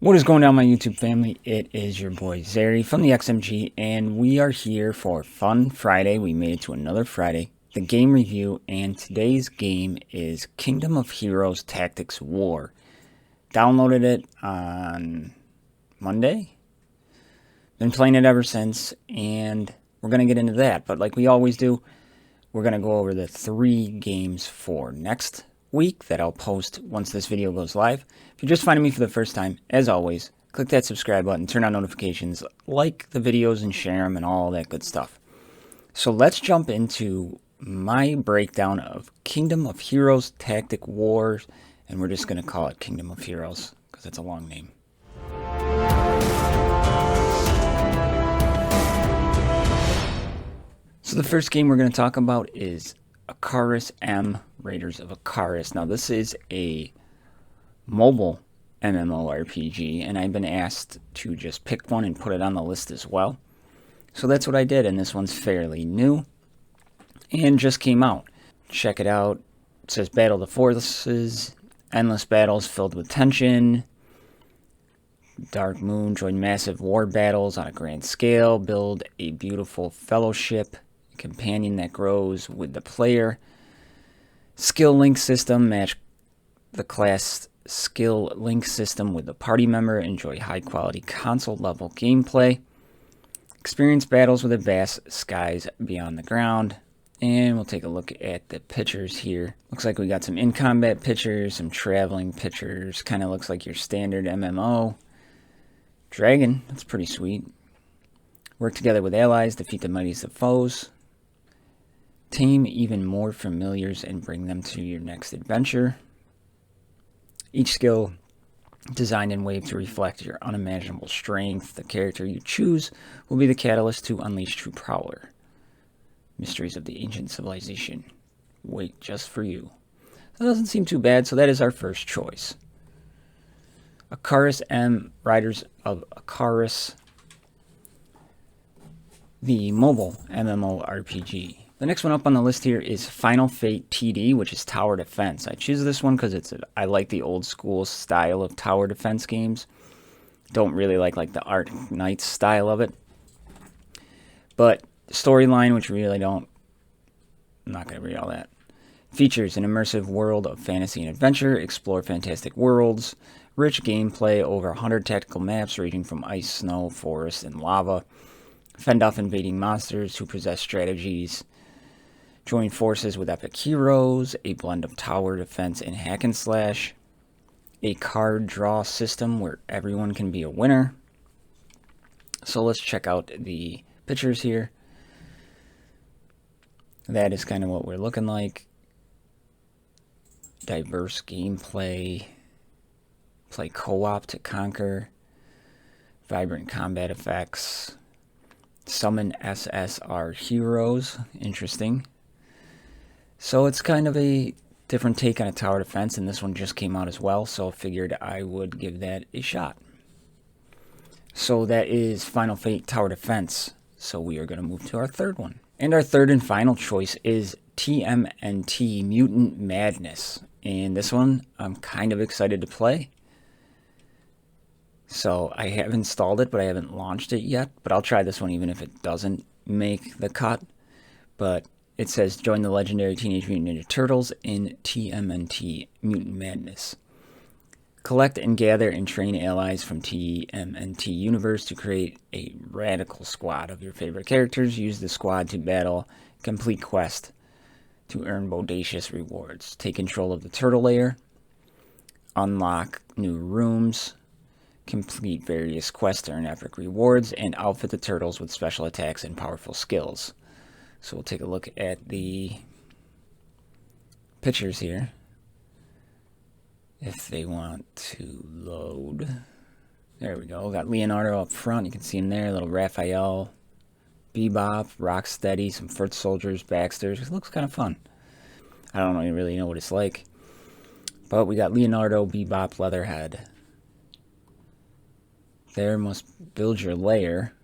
What is going on, my YouTube family? It is your boy Zeri from the XMG, and we are here for Fun Friday. We made it to another Friday, the game review, and today's game is Kingdom of Heroes Tactics War. Downloaded it on Monday. Been playing it ever since, and we're going to get into that. But like we always do, we're going to go over the 3 games for next week that I'll post once this video goes live. If you're just finding me for the first time, as always, click that subscribe button, turn on notifications, like the videos and share them and all that good stuff. So let's jump into my breakdown of Kingdom of Heroes Tactic Wars, and we're just going to call it Kingdom of Heroes because it's a long name. So the first game we're going to talk about is Acaris M, Raiders of Acaris. Now this is a mobile MMORPG, and I've been asked to just pick one and put it on the list as well. So that's what I did, and this one's fairly new and just came out. Check it out. It says Battle the Forces, endless battles filled with tension. Dark Moon, join massive war battles on a grand scale, build a beautiful fellowship, companion that grows with the player. Skill link system, match the class skill link system with the party member, enjoy high quality console level gameplay, experience battles with the vast skies beyond the ground. And we'll take a look at the pictures here. Looks like we got some in combat pictures, some traveling pictures, kind of looks like your standard MMO. Dragon, that's pretty sweet. Work together with allies, defeat the mightiest of foes. Tame even more familiars and bring them to your next adventure. Each skill designed and waved to reflect your unimaginable strength. The character you choose will be the catalyst to unleash true power. Mysteries of the ancient civilization wait just for you. That doesn't seem too bad, so that is our first choice. Acaris M, Raiders of Acaris, the mobile MMORPG. The next one up on the list here is Final Fate TD, which is tower defense. I choose this one because I like the old school style of tower defense games. Don't really like the Arc Knights style of it. But storyline, which really I'm not going to read all that. Features an immersive world of fantasy and adventure, explore fantastic worlds, rich gameplay, over 100 tactical maps ranging from ice, snow, forest, and lava. Fend off invading monsters who possess strategies. Join forces with epic heroes, a blend of tower defense and hack and slash, a card draw system where everyone can be a winner. So let's check out the pictures here. That is kind of what we're looking like. Diverse gameplay, play co-op to conquer, vibrant combat effects, summon SSR heroes, interesting. So it's kind of a different take on a tower defense, and this one just came out as well, so I figured I would give that a shot. So that is Final Fate Tower Defense. So we are going to move to our third one. And our third and final choice is Tmnt, Mutant Madness. And this one I'm kind of excited to play. So I have installed it, but I haven't launched it yet. But I'll try this one even if it doesn't make the cut. But it says, join the legendary Teenage Mutant Ninja Turtles in TMNT, Mutant Madness. Collect and gather and train allies from TMNT universe to create a radical squad of your favorite characters. Use the squad to battle, complete quest to earn bodacious rewards. Take control of the turtle lair, unlock new rooms, complete various quests to earn epic rewards, and outfit the turtles with special attacks and powerful skills. So we'll take a look at the pictures here. If they want to load. There we go. Got Leonardo up front. You can see him there. Little Raphael, Bebop, Rocksteady, some foot soldiers, Baxters. It looks kind of fun. I don't really know what it's like. But we got Leonardo, Bebop, Leatherhead. There, must build your lair.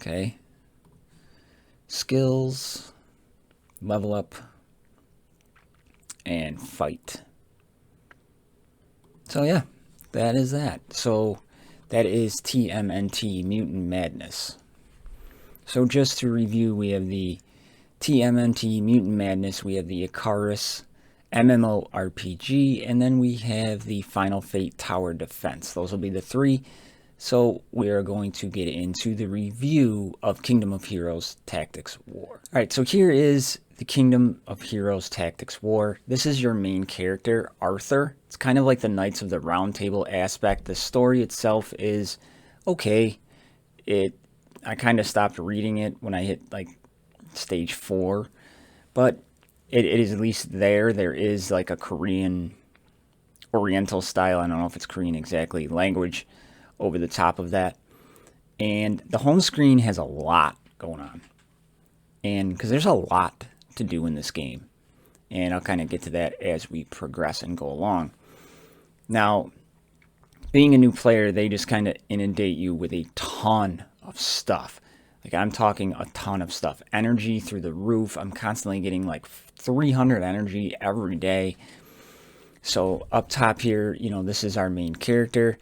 Okay. Skills, level up, and fight. So yeah, that is that. So That is TMNT, Mutant Madness. So just to review, we have the TMNT, Mutant Madness, we have the Acaris MMORPG, and then we have the Final Fate Tower Defense. Those will be the three. So we are going to get into the review of Kingdom of Heroes Tactics War. Alright, so here is the Kingdom of Heroes Tactics War. This is your main character, Arthur. It's kind of like the Knights of the Round Table aspect. The story itself is okay. I kind of stopped reading it when I hit like stage 4, but it is at least there. There is like a Korean, Oriental style, I don't know if it's Korean exactly, language over the top of that. And the home screen has a lot going on. And because there's a lot to do in this game. And I'll kind of get to that as we progress and go along. Now, being a new player, they just kind of inundate you with a ton of stuff. Like, I'm talking a ton of stuff. Energy through the roof. I'm constantly getting like 300 energy every day. So up top here, you know, this is our main character.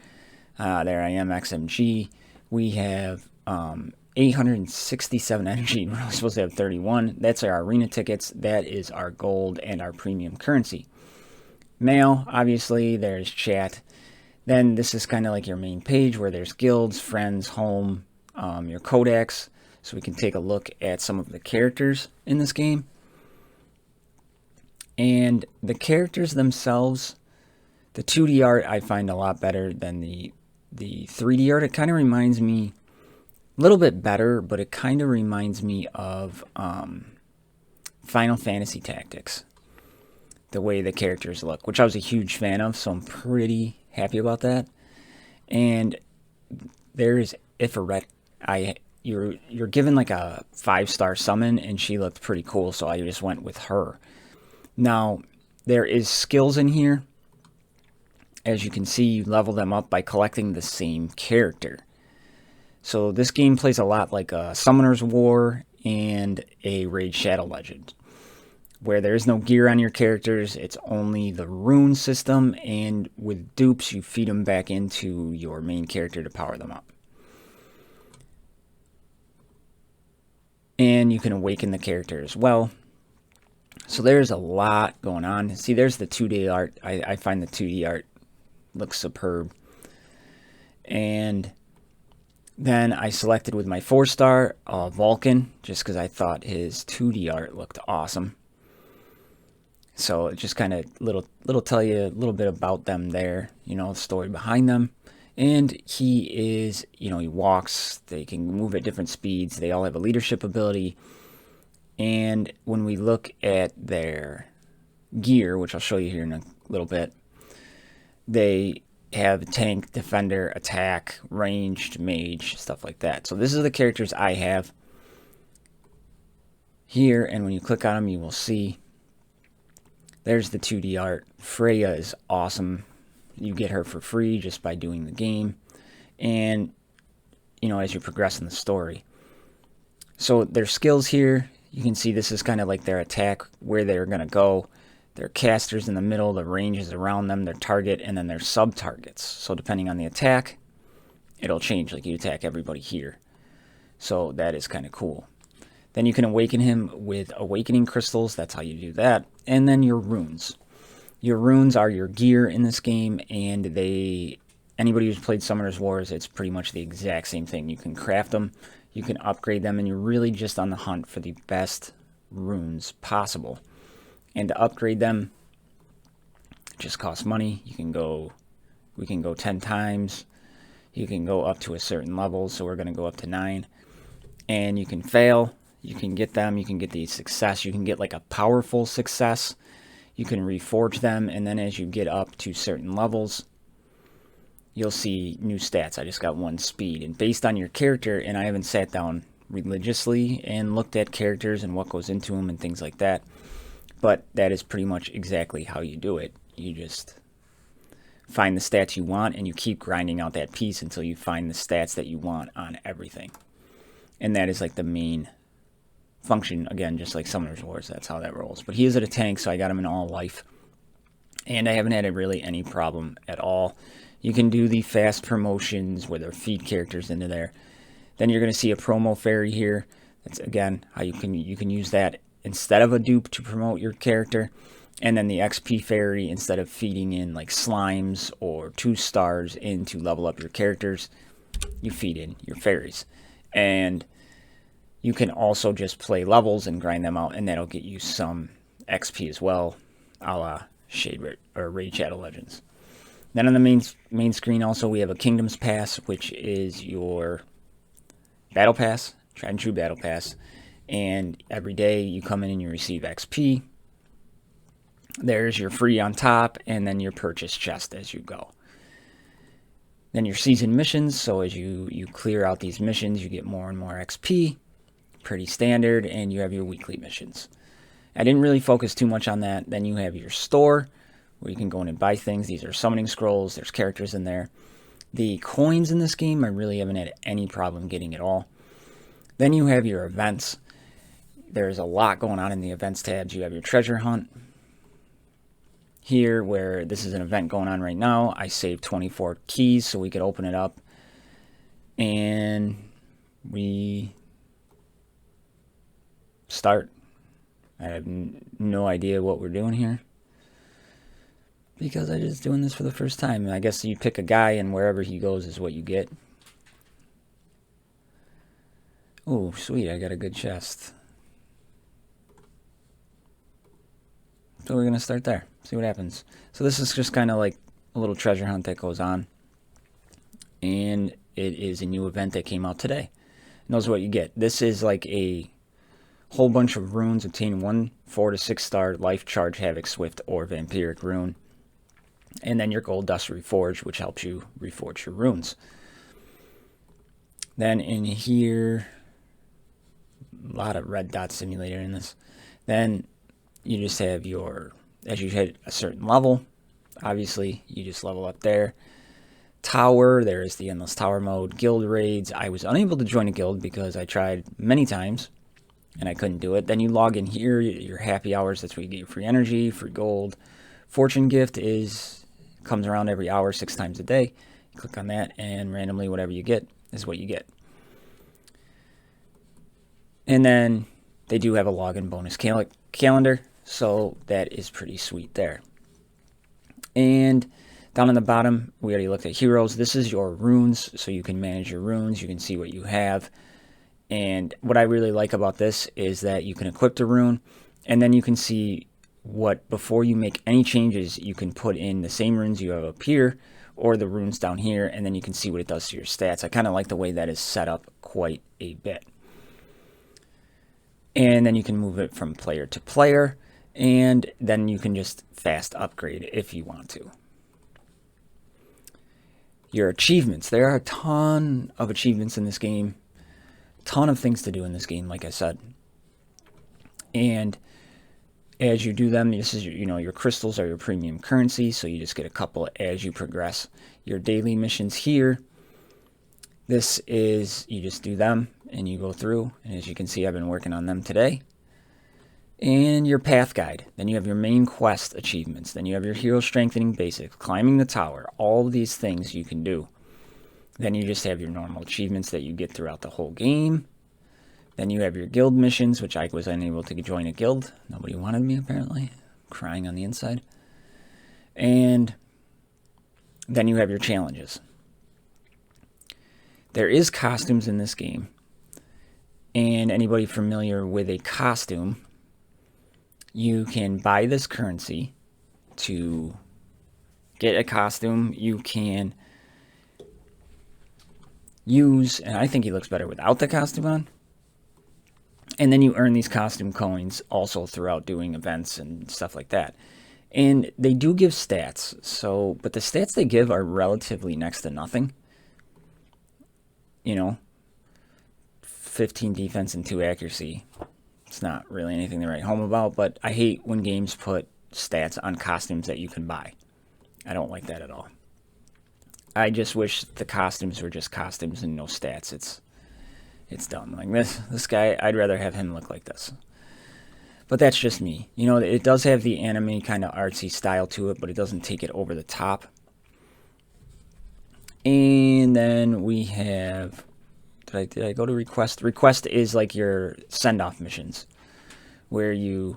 There I am, XMG. We have 867 energy. We're only supposed to have 31. That's our arena tickets. That is our gold and our premium currency. Mail, obviously, there's chat. Then this is kind of like your main page where there's guilds, friends, home, your codex. So we can take a look at some of the characters in this game. And the characters themselves, the 2D art I find a lot better than the 3D art. It kind of reminds me, a little bit better, but it kind of reminds me of Final Fantasy Tactics. The way the characters look, which I was a huge fan of, so I'm pretty happy about that. And there's Ifrit. You're given like a 5-star summon, and she looked pretty cool, so I just went with her. Now, there is skills in here. As you can see, you level them up by collecting the same character. So this game plays a lot like a Summoner's War and a Raid Shadow Legend, where there is no gear on your characters. It's only the rune system, and with dupes, you feed them back into your main character to power them up. And you can awaken the character as well. So there's a lot going on. See, there's the 2D art. I find the 2D art looks superb. And then I selected with my 4-star Vulcan, just because I thought his 2D art looked awesome. So it just kind of little tell you a little bit about them there, you know, the story behind them. And he is, you know, he walks, they can move at different speeds, they all have a leadership ability. And when we look at their gear, which I'll show you here in a little bit, they have tank, defender, attack, ranged, mage, stuff like that. So this is the characters I have here, and when you click on them, you will see there's the 2D art. Freya is awesome. You get her for free just by doing the game, and you know, as you progress in the story. So their skills here, you can see this is kind of like their attack, where they're going to go. Their casters in the middle, the range is around them, their target, and then their sub-targets. So depending on the attack, it'll change. Like, you attack everybody here. So that is kind of cool. Then you can awaken him with awakening crystals. That's how you do that. And then your runes. Your runes are your gear in this game, and anybody who's played Summoner's Wars, it's pretty much the exact same thing. You can craft them, you can upgrade them, and you're really just on the hunt for the best runes possible. And to upgrade them, it just costs money. We can go 10 times. You can go up to a certain level, so we're going to go up to 9. And you can fail. You can get them. You can get the success. You can get like a powerful success. You can reforge them, and then as you get up to certain levels, you'll see new stats. I just got 1 speed. And based on your character, and I haven't sat down religiously and looked at characters and what goes into them and things like that, but that is pretty much exactly how you do it. You just find the stats you want, and you keep grinding out that piece until you find the stats that you want on everything. And that is like the main function, again, just like Summoner's Wars. That's how that rolls. But he is at a tank, so I got him in all life. And I haven't had really any problem at all. You can do the fast promotions where they feed characters into there. Then you're going to see a promo fairy here. That's, again, how you can use that instead of a dupe to promote your character. And then the XP fairy, instead of feeding in like slimes or 2 stars in to level up your characters, you feed in your fairies. And you can also just play levels and grind them out, and that'll get you some XP as well, a la Raid Shadow Legends. Then on the main screen also we have a Kingdoms Pass, which is your Battle Pass, tried and true Battle Pass. And every day you come in and you receive XP. There's your free on top, and then your purchase chest as you go. Then your season missions, so as you clear out these missions, you get more and more XP. Pretty standard, and you have your weekly missions. I didn't really focus too much on that. Then you have your store, where you can go in and buy things. These are summoning scrolls. There's characters in there. The coins in this game, I really haven't had any problem getting at all. Then you have your events. There's a lot going on in the events tabs. You have your treasure hunt here, where this is an event going on right now. I saved 24 keys so we could open it up. And we start. I have no idea what we're doing here, because I'm just doing this for the first time. And I guess you pick a guy, and wherever he goes is what you get. Oh, sweet, I got a good chest. So we're going to start there, see what happens. So this is just kind of like a little treasure hunt that goes on. And it is a new event that came out today. And those are what you get. This is like a whole bunch of runes. Obtain 1 4 to 6 star Life Charge, Havoc, Swift, or Vampiric rune. And then your Gold Dust Reforge, which helps you reforge your runes. Then in here, a lot of red dot simulator in this. Then you just have your, as you hit a certain level, obviously you just level up there. Tower, there's the Endless Tower mode. Guild raids, I was unable to join a guild because I tried many times and I couldn't do it. Then you log in here, your happy hours, that's where you get your free energy, free gold. Fortune gift comes around every hour, 6 times a day. You click on that, and randomly whatever you get is what you get. And then they do have a login bonus calendar, so that is pretty sweet there. And down on the bottom, we already looked at heroes. This is your runes, so you can manage your runes. You can see what you have. And what I really like about this is that you can equip the rune, and then you can see what, before you make any changes, you can put in the same runes you have up here, or the runes down here, and then you can see what it does to your stats. I kind of like the way that is set up quite a bit. And then you can move it from player to player, and then you can just fast upgrade if you want to. Your achievements. There are a ton of achievements in this game. Ton of things to do in this game, like I said. And as you do them, this is your crystals are your premium currency, so you just get a couple as you progress. Your daily missions here, this is, you just do them and you go through, and as you can see, I've been working on them today. And your path guide. Then you have your main quest achievements. Then you have your hero strengthening basics, climbing the tower. All of these things you can do. Then you just have your normal achievements that you get throughout the whole game. Then you have your guild missions, which I was unable to join a guild. Nobody wanted me, apparently. Crying on the inside. And then you have your challenges. There is costumes in this game. And anybody familiar with a costume, you can buy this currency to get a costume. You can use, and I think he looks better without the costume on. And then you earn these costume coins also throughout doing events and stuff like that. And they do give stats, but the stats they give are relatively next to nothing. 15 defense and 2 accuracy. It's not really anything to write home about, but I hate when games put stats on costumes that you can buy. I don't like that at all. I just wish the costumes were just costumes and no stats. It's dumb. Like this guy, I'd rather have him look like this. But that's just me. It does have the anime kind of artsy style to it, but it doesn't take it over the top. And then we have, did I go to request? Request is like your send-off missions, where you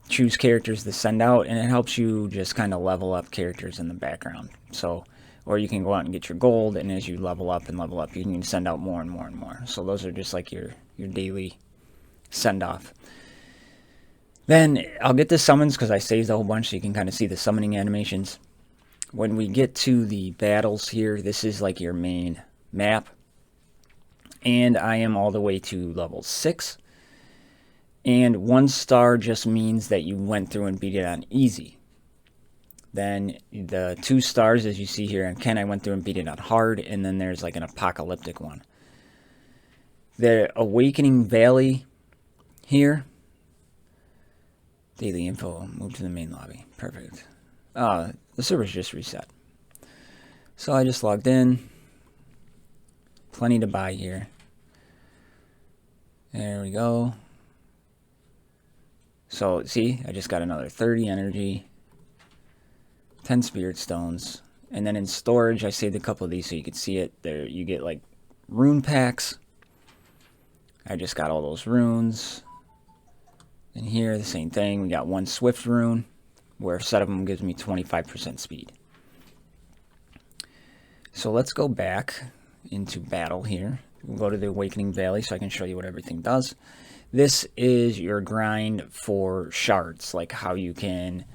choose characters to send out, and it helps you just kind of level up characters in the background. So, or you can go out and get your gold, and as you level up, you can send out more and more and more. So those are just like your daily send-off. Then I'll get the summons because I saved a whole bunch so you can kind of see the summoning animations. When we get to the battles here, this is like your main map. And I am all the way to level 6. And 1 star just means that you went through and beat it on easy. Then the 2 stars, as you see here on Ken, I went through and beat it on hard. And then there's like an apocalyptic one. The Awakening Valley here. Daily info, move to the main lobby. Perfect. The server's just reset. So I just logged in. Plenty to buy here. There we go. So, see, I just got another 30 energy. 10 spirit stones. And then in storage, I saved a couple of these so you could see it. There, you get like rune packs. I just got all those runes. And here, the same thing. We got 1 swift rune, where a set of them gives me 25% speed. So let's go back into battle here. We'll go to the Awakening Valley so I can show you what everything does. This is your grind for shards, like how you can,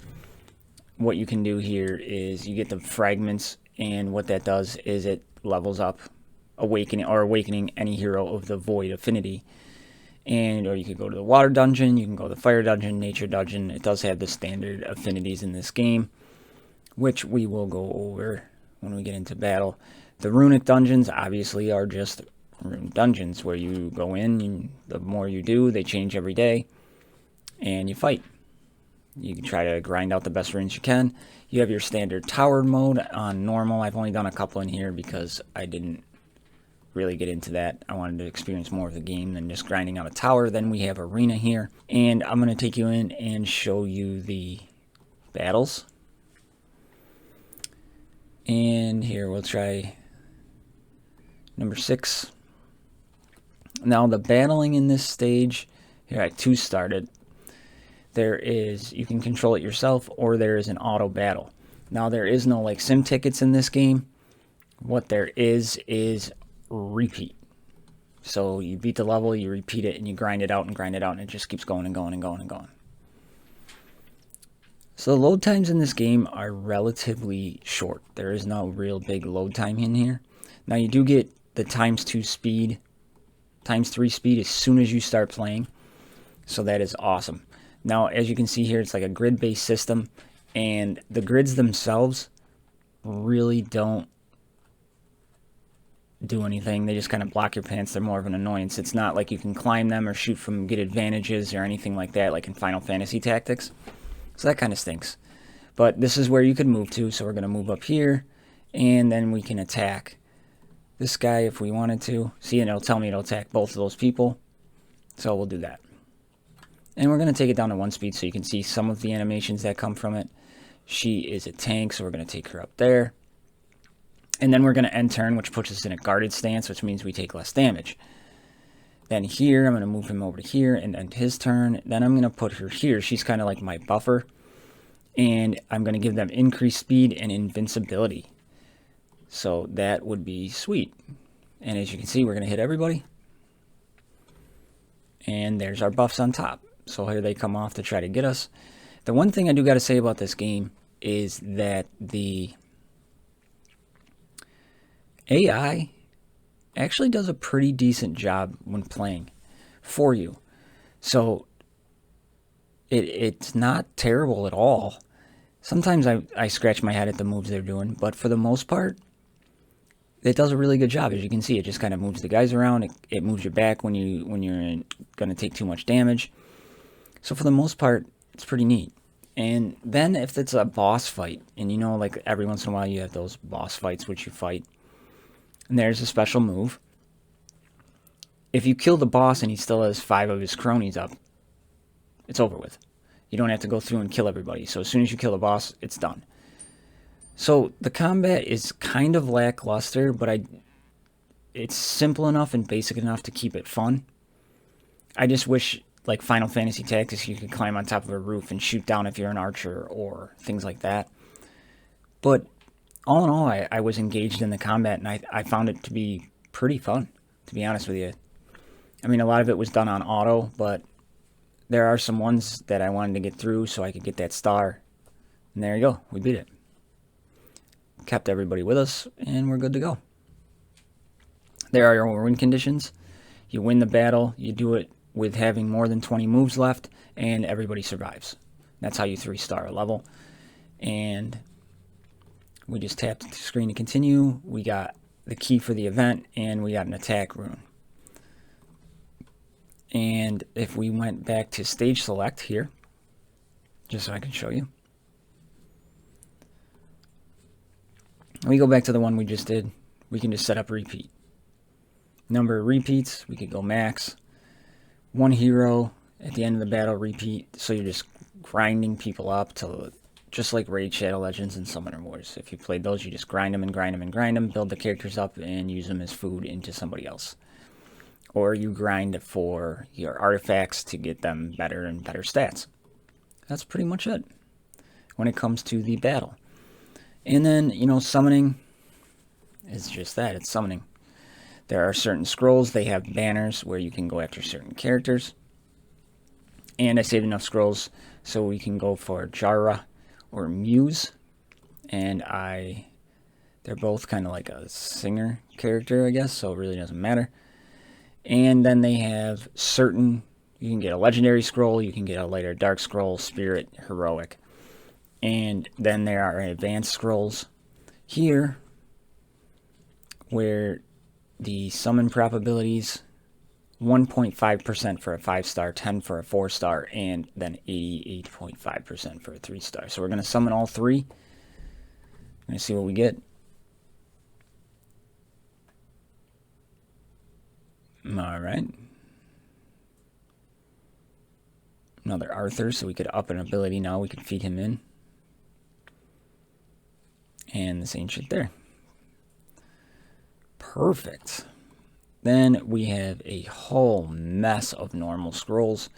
what you can do here is you get the fragments, and what that does is it levels up awakening any hero of the void affinity. And or you could go to the water dungeon, you can go to the fire dungeon, nature dungeon. It does have the standard affinities in this game, which we will go over when we get into battle. The Runic Dungeons obviously are just rune dungeons where you go in, and the more you do, they change every day, and you fight. You can try to grind out the best runes you can. You have your standard tower mode on normal. I've only done a couple in here because I didn't really get into that. I wanted to experience more of the game than just grinding out a tower. Then we have arena here, and I'm going to take you in and show you the battles. And here we'll try number 6. Now the battling in this stage, here I 2 started. There is, you can control it yourself, or there is an auto battle. Now there is no like sim tickets in this game. What there is repeat. So you beat the level, you repeat it, and you grind it out, and it just keeps going and going and going and going. So the load times in this game are relatively short. There is no real big load time in here. Now you do get the ×2 speed, ×3 speed as soon as you start playing. So that is awesome. Now as you can see here, it's like a grid-based system, and the grids themselves really don't do anything. They just kind of block your pants. They're more of an annoyance. It's not like you can climb them or shoot from, get advantages or anything like that, like in Final Fantasy Tactics. So that kind of stinks. But this is where you can move to. So we're going to move up here, and then we can attack this guy if we wanted to. See, and it'll tell me it'll attack both of those people. So we'll do that. And we're going to take it down to 1 speed so you can see some of the animations that come from it. She is a tank, so we're going to take her up there. And then we're going to end turn, which puts us in a guarded stance, which means we take less damage. Then here, I'm going to move him over to here and end his turn. Then I'm going to put her here. She's kind of like my buffer. And I'm going to give them increased speed and invincibility. So that would be sweet. And as you can see, we're going to hit everybody. And there's our buffs on top. So here they come off to try to get us. The one thing I do got to say about this game is that the AI actually does a pretty decent job when playing for you. So it's not terrible at all. Sometimes I scratch my head at the moves they're doing, but for the most part, it does a really good job. As you can see, it just kind of moves the guys around. It moves your back when you're going to take too much damage. So for the most part, it's pretty neat. And then if it's a boss fight, and you know, like every once in a while you have those boss fights which you fight, and there's a special move. If you kill the boss and he still has 5 of his cronies up, it's over with. You don't have to go through and kill everybody. So as soon as you kill the boss, it's done. So the combat is kind of lackluster, but it's simple enough and basic enough to keep it fun. I just wish, like Final Fantasy Tactics, you could climb on top of a roof and shoot down if you're an archer or things like that. But all in all, I was engaged in the combat, and I found it to be pretty fun, to be honest with you. I mean, a lot of it was done on auto, but there are some ones that I wanted to get through so I could get that star. And there you go, we beat it. Kept everybody with us, and we're good to go. There are your win conditions. You win the battle, you do it with having more than 20 moves left, and everybody survives. That's how you 3-star a level. And we just tapped the screen to continue. We got the key for the event, and we got an attack rune. And if we went back to stage select here, just so I can show you. We go back to the one we just did. We can just set up repeat. Number of repeats, we could go max. One hero at the end of the battle repeat, so you're just grinding people up to, just like Raid Shadow Legends and Summoner Wars. If you played those, you just grind them and grind them and grind them, build the characters up, and use them as food into somebody else. Or you grind for your artifacts to get them better and better stats. That's pretty much it when it comes to the battle. And then, summoning is just that. It's summoning. There are certain scrolls. They have banners where you can go after certain characters. And I saved enough scrolls so we can go for Jara or Muse. And they're both kind of like a singer character, I guess, so it really doesn't matter. And then they have certain, you can get a legendary scroll, you can get a lighter dark scroll, spirit, heroic. And then there are advanced scrolls here where the summon probabilities 1.5% for a 5-star, 10 for a 4-star, and then 88.5% for a 3-star. So we're going to summon all three. We're going to see what we get. All right. Another Arthur, so we could up an ability now. We could feed him in. And this ancient there. Perfect. Then we have a whole mess of normal scrolls.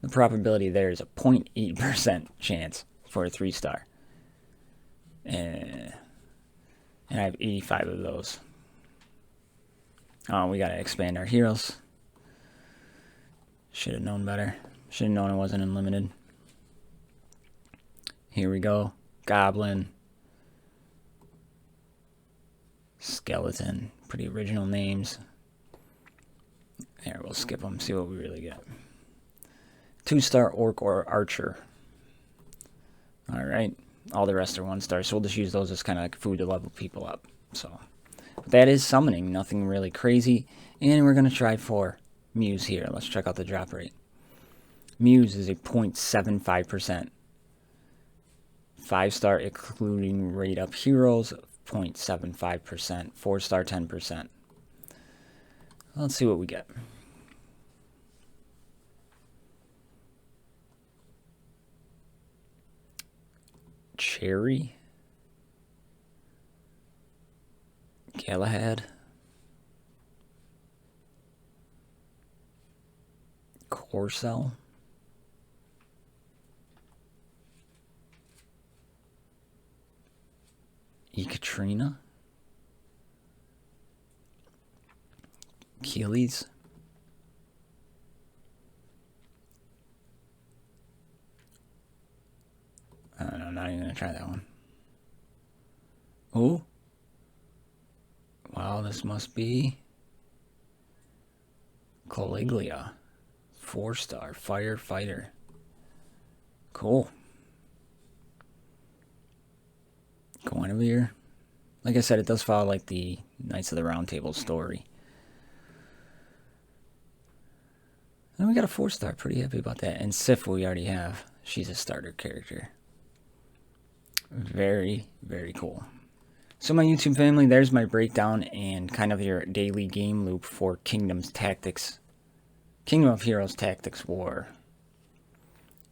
The probability there is a 0.8% chance for a 3-star. And I have 85 of those. Oh, we gotta expand our heroes. Should have known better. Should have known it wasn't unlimited. Here we go. Goblin. Skeleton. Pretty original names. There, we'll skip them, see what we really get. 2-star Orc or Archer. Alright. All the rest are 1-star, so we'll just use those as kind of like food to level people up. So, but that is summoning. Nothing really crazy. And we're going to try for Muse here. Let's check out the drop rate. Muse is a 0.75%. 5-star including rate up heroes, 0.75%. 4-star, 10%. Let's see what we get. Cherry. Galahad. Corcel. Ekaterina. Achilles. I'm not even going to try that one. Oh. Wow, this must be Caligula. 4-star firefighter. Cool. Guinevere. Like I said, it does follow like the Knights of the Round Table story. And we got a 4-star. Pretty happy about that. And Sif we already have. She's a starter character. Very, very cool. So my YouTube family, there's my breakdown and kind of your daily game loop for Kingdom of Heroes Tactics War.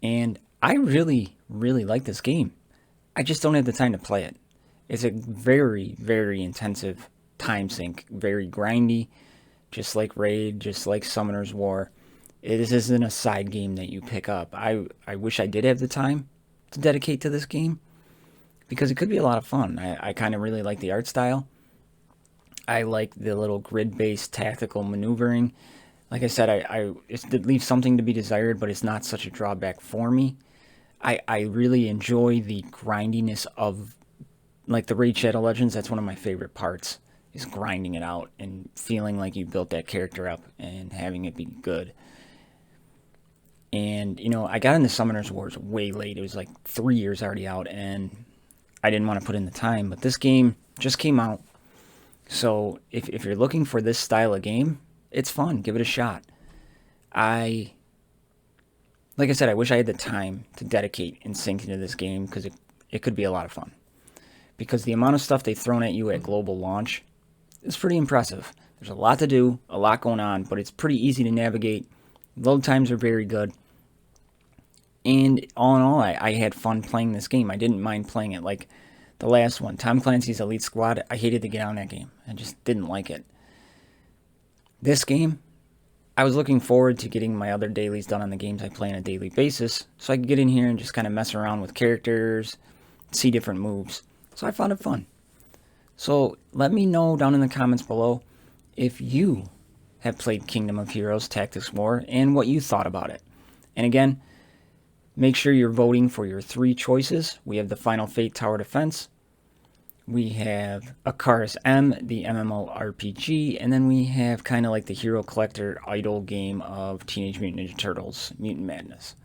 And I really, really like this game. I just don't have the time to play it. It's a very, very intensive time sink, very grindy, just like Raid, just like Summoner's War. This isn't a side game that you pick up. I wish I did have the time to dedicate to this game because it could be a lot of fun. I kind of really like the art style. I like the little grid-based tactical maneuvering. Like I said, it leaves something to be desired, but it's not such a drawback for me. I really enjoy the grindiness of, like, the Raid Shadow Legends. That's one of my favorite parts, is grinding it out and feeling like you built that character up and having it be good. And, I got into Summoner's Wars way late. It was like 3 years already out, and I didn't want to put in the time. But this game just came out. So if you're looking for this style of game, it's fun. Give it a shot. Like I said, I wish I had the time to dedicate and sink into this game because it could be a lot of fun. Because the amount of stuff they've thrown at you at global launch is pretty impressive. There's a lot to do, a lot going on, but it's pretty easy to navigate. Load times are very good. And all in all, I had fun playing this game. I didn't mind playing it. Like the last one, Tom Clancy's Elite Squad, I hated to get on that game. I just didn't like it. This game, I was looking forward to getting my other dailies done on the games I play on a daily basis, so I could get in here and just kind of mess around with characters, see different moves. So I found it fun. So let me know down in the comments below if you have played Kingdom of Heroes Tactics War and what you thought about it. And again, make sure you're voting for your 3 choices. We have the Final Fate Tower Defense, we have Acaris M, the MMORPG, and then we have kind of like the Hero Collector idle game of Teenage Mutant Ninja Turtles, Mutant Madness.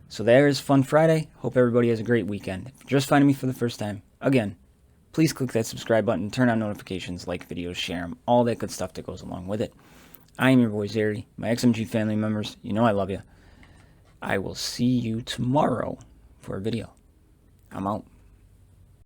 So there's Fun Friday. Hope everybody has a great weekend. If you're just finding me for the first time, again, please click that subscribe button, turn on notifications, like videos, share them, all that good stuff that goes along with it. I am your boy Zary. My XMG family members, you know I love you. I will see you tomorrow for a video. I'm out.